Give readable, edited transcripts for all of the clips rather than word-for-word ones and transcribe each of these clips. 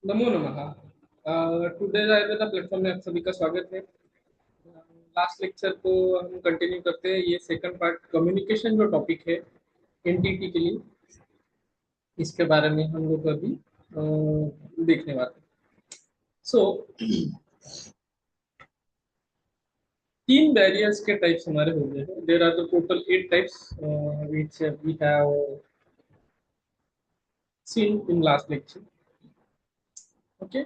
नमो नमः। Today Ayurveda platform में आप सभी का स्वागत है। लास्ट लेक्चर को हम कंटिन्यू करते हैं। ये सेकंड पार्ट कम्युनिकेशन जो टॉपिक है एनटीटी के लिए, इसके बारे में हम लोग अभी देखने वाले हैं। सो तीन बैरियर्स के टाइप्स हमारे हो गए हैं। There are the total 8 types which we have seen in last lecture. Okay,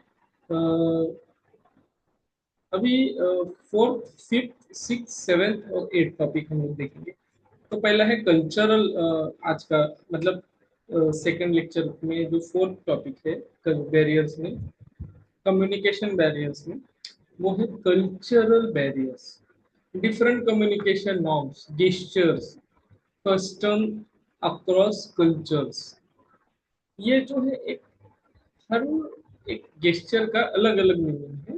अभी फोर्थ, फिफ्थ, सिक्स, सेवेंथ और एट टॉपिक हम लोग देखेंगे। तो पहला है कल्चरल। आज का मतलब सेकंड लेक्चर में जो फोर्थ टॉपिक है बैरियर्स में, कम्युनिकेशन बैरियर्स में, वो है cultural barriers. Different communication norms, gestures, custom across cultures. ये जो है एक हर एक गेस्चर का अलग अलग मीनिंग है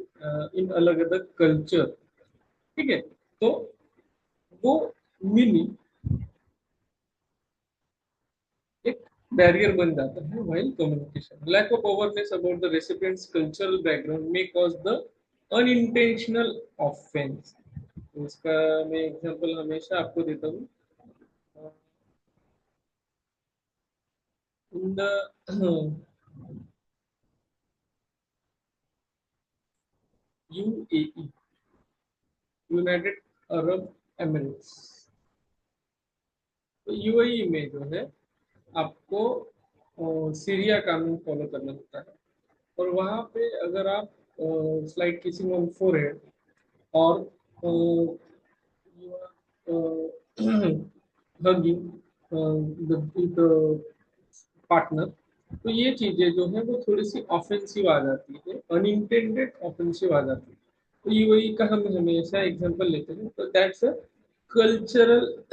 इन अलग अलग कल्चर। ठीक है, तो वो मीनिंग एक बैरियर बन जाता है while communication. Lack of awareness about the recipient's cultural background may cause the unintentional offense. तो इसका मैं एग्जांपल हमेशा आपको देता हूँ। In the UAE, United Arab Emirates, तो यूएई में जो है आपको सीरिया कानून फॉलो करना होता है। और वहाँ पे अगर आप स्लाइड किसिंग ऑन फोरहेड और you are hugging the partner, तो ये चीजें जो है वो थोड़ी सी ऑफेंसिव आ जाती है, अनइंटेंडेड ऑफेंसिव आ जाती है। तो ये वही का हम हमेशा एग्जांपल लेते हैं, तो दैट्स अ कल्चरल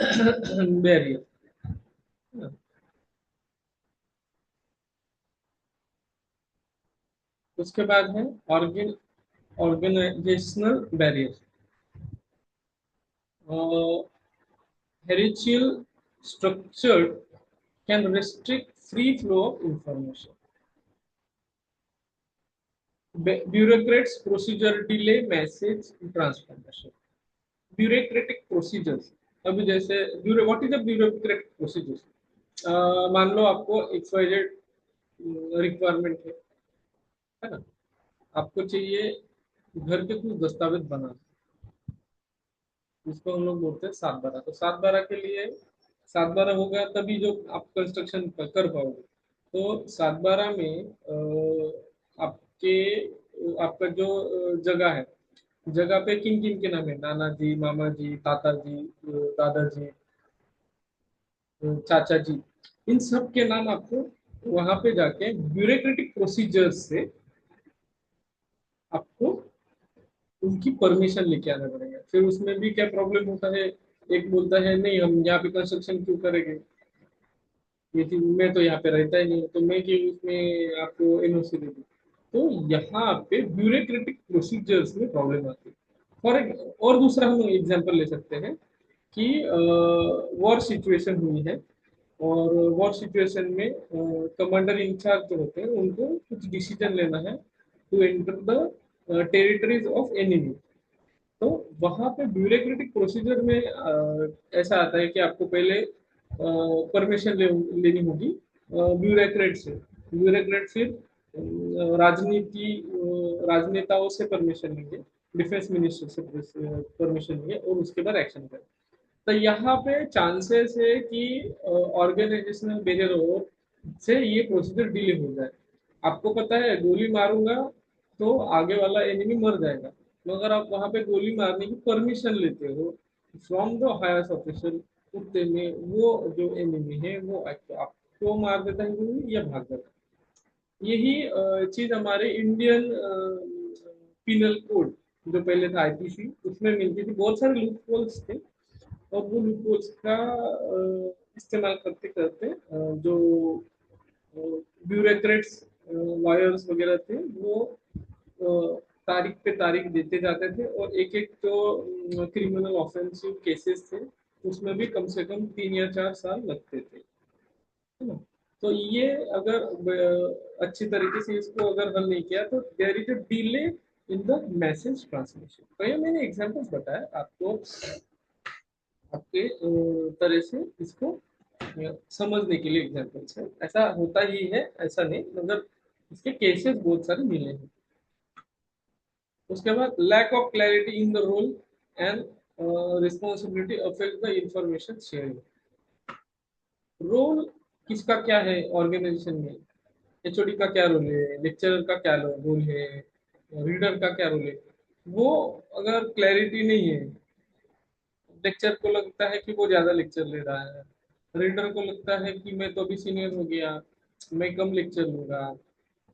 बैरियर। उसके बाद है organisational barrier. Hierarchical structure can restrict free flow of information. Bureaucrats procedure delay message transformation. Bureaucratic procedures, अभी जैसे what is the bureaucratic procedures. मान लो आपको XYZ रिक्वायरमेंट है ना, आपको चाहिए घर के कुछ दस्तावेज बनाना, जिसको हम लोग बोलते हैं 7/12। तो 7/12 के लिए 7/12 होगा तभी जो आप कंस्ट्रक्शन कर पाओगे। तो 7/12 में आपके आपका जो जगह है, जगह पे किन किन के नाम है, नाना जी, मामा जी, ताता जी, दादाजी, चाचा जी, इन सब के नाम आपको वहां पे जाके ब्यूरोक्रेटिक प्रोसीजर से आपको उनकी परमिशन लेके आना पड़ेगा। फिर उसमें भी क्या प्रॉब्लम होता है, एक बोलता है नहीं हम यहाँ पे कंस्ट्रक्शन क्यों करेंगे, ये चीज मैं तो यहाँ पे रहता ही नहीं, तो मैं क्यों उसमें आपको एनओसी दे दूँ। तो यहाँ पे ब्यूरोक्रेटिक प्रोसीजर्स में प्रॉब्लम आती है। फॉर एक और दूसरा हम एग्जांपल ले सकते हैं कि वॉर सिचुएशन हुई है, और वॉर सिचुएशन में कमांडर इंचार्ज जो होते हैं उनको कुछ डिसीजन लेना है to enter the territories of enemy. तो वहां पे ब्यूरोक्रेटिक प्रोसीजर में ऐसा आता है कि आपको पहले परमिशन लेनी होगी ब्यूरोक्रेट से। ब्यूरोक्रेट फिर राजनेताओं से परमिशन लेंगे, डिफेंस मिनिस्टर से परमिशन लेंगे और उसके बाद एक्शन करें। तो यहाँ पे चांसेस है कि ऑर्गेनाइजेशनल बेरियर हो से ये प्रोसीजर डिले हो जाए। आपको पता है गोली मारूंगा तो आगे वाला एनिमी मर जाएगा, मगर आप वहां पे गोली मारने की परमिशन लेते हो फ्रॉम द हायर ऑफिसर, उतने में वो जो एनिमी है वो आपको मार देता है गोली या भाग जाता है। यही चीज हमारे इंडियन पिनल कोड जो पहले था आईपीसी, उसमें मिलती थी। बहुत सारे लूप होल्स थे, और वो लूपहोल्स का इस्तेमाल करते करते जो ब्यूरोक्रेट्स, लॉयर्स वगैरह थे, वो तारीख पे तारीख देते जाते थे, और एक एक जो क्रिमिनल ऑफेंसिव केसेस थे उसमें भी कम से कम 3 या 4 साल लगते थे, है ना। तो ये अगर अच्छी तरीके से इसको अगर हल नहीं किया तो there is a delay in the message transmission. तो ये मैंने एग्जांपल्स बताया आपको, आपके तरह से इसको समझने के लिए एग्जांपल्स है। ऐसा होता ही है ऐसा नहीं, मगर इसके केसेस बहुत सारे मिले हैं। उसके बाद lack of clarity in the role and responsibility affect the information sharing. Role किसका क्या है ऑर्गेनाइजेशन में, एचओडी का क्या रोल है, लेक्चरर का क्या रोल है, रीडर का क्या रोल है, वो अगर क्लैरिटी नहीं है, लेक्चर को लगता है कि वो ज्यादा लेक्चर ले रहा है, रीडर को लगता है कि मैं तो अभी सीनियर हो गया, मैं कम लेक्चर लूंगा,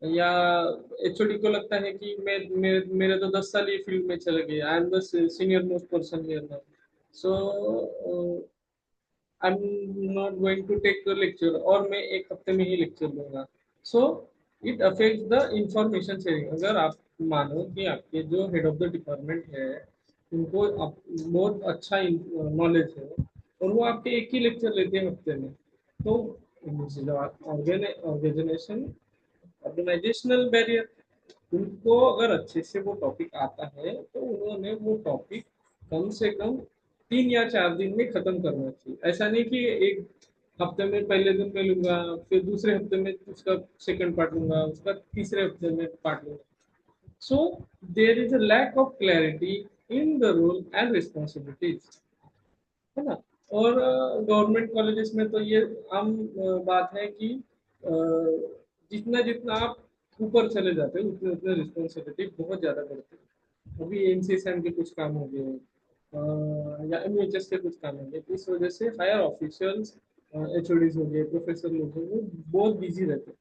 या एचओडी को लगता है कि मेरे तो 10 साल ये फील्ड में चले गए, I am the senior most person here now, so I am not going to take the lecture, और मैं एक हफ्ते में ही लेक्चर लूंगा। So it affects the information sharing. अगर आप मानो कि आपके जो हेड ऑफ द डिपार्टमेंट है उनको बहुत अच्छा नॉलेज है और वो आपके एक ही लेक्चर लेते हैं हफ्ते में, तो ऑर्गेनाइजेशन ऑर्गेनाइजेशनल बैरियर, उनको अगर अच्छे से वो टॉपिक आता है तो उन्होंने वो टॉपिक कम से कम 3 या 4 दिन में खत्म करना चाहिए। ऐसा नहीं कि एक हफ्ते में पहले दिन में लूंगा, फिर दूसरे हफ्ते में उसका सेकंड पार्ट लूंगा, उसका तीसरे हफ्ते में पार्ट लूंगा। So there is a lack of clarity in the role and responsibilities, है ना। और गवर्नमेंट कॉलेजेस में तो ये आम बात है कि जितना जितना आप ऊपर चले जाते हो उतने उतने रिस्पॉन्सिबिलिटी बहुत ज्यादा बढ़ती है। अभी एनसीएसएम के कुछ काम हो गए, या एमयूएचएस के कुछ काम हो गए, तो इस वजह से हायर ऑफिशियल्स, एचओडीज हो गए, प्रोफेसर लोग हो गए, वो बहुत बिजी रहते हैं।